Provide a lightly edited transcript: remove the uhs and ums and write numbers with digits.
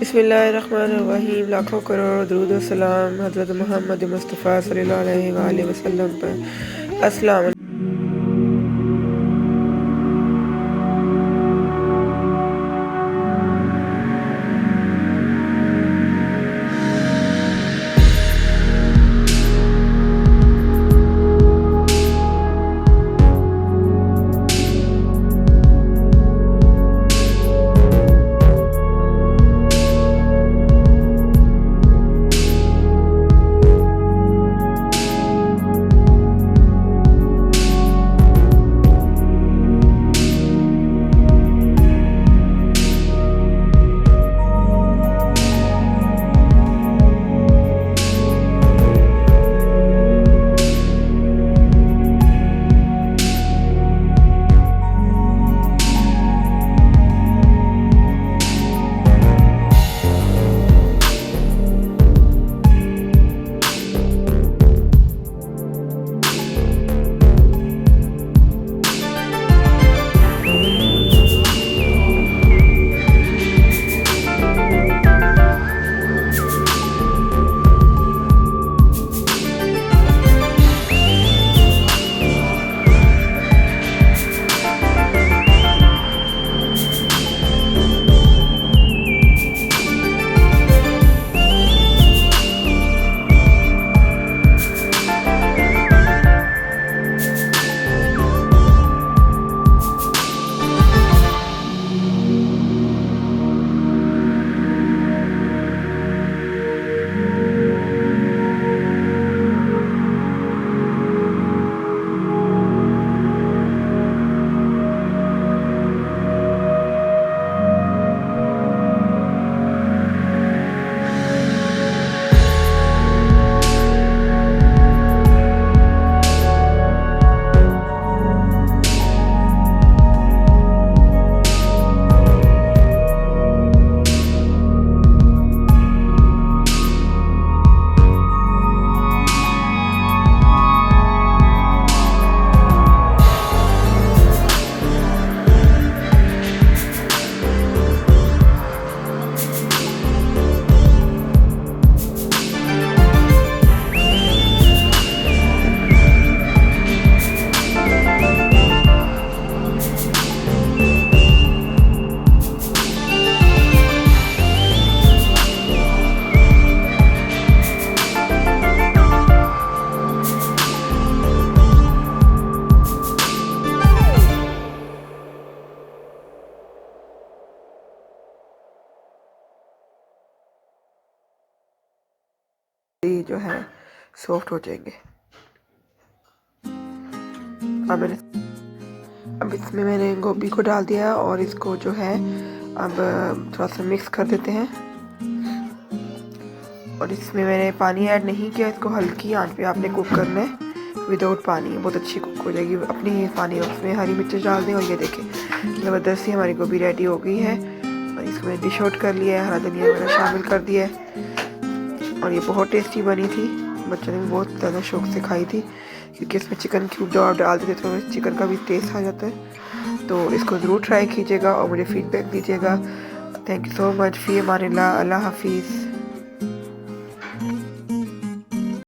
बिस्मिल्लाहिर्रहमानिर्रहीम। लाखों करोड़ दुरूद व सलाम हज़रत मोहम्मद मुस्तफ़ा सल्लल्लाहु अलैहि वसल्लम पर। अस्सलाम। जो है सॉफ्ट हो जाएंगे। अब इसमें मैंने गोभी को डाल दिया और इसको जो है अब थोड़ा सा मिक्स कर देते हैं। और इसमें मैंने पानी ऐड नहीं किया, इसको हल्की आंच पे आपने कुक करना है विदाउट पानी, बहुत अच्छी कुक हो जाएगी। अपनी पानी उसमें हरी मिर्च डाल दें और ये देखें ज़बरदस्ती हमारी गोभी रेडी हो गई है। और इसको मैंने डिश आउट कर लिया है, हरा धनिया वगैरह शामिल कर दिया है। और ये बहुत टेस्टी बनी थी, बच्चों ने बहुत ज़्यादा शौक से खाई थी क्योंकि इसमें चिकन क्यूब जो आप डाल देते तो चिकन का भी टेस्ट आ जाता है। तो इसको ज़रूर ट्राई कीजिएगा और मुझे फीडबैक दीजिएगा। Thank you so much. फ़ी अमानिल्लाह। अल्लाह हाफिज़।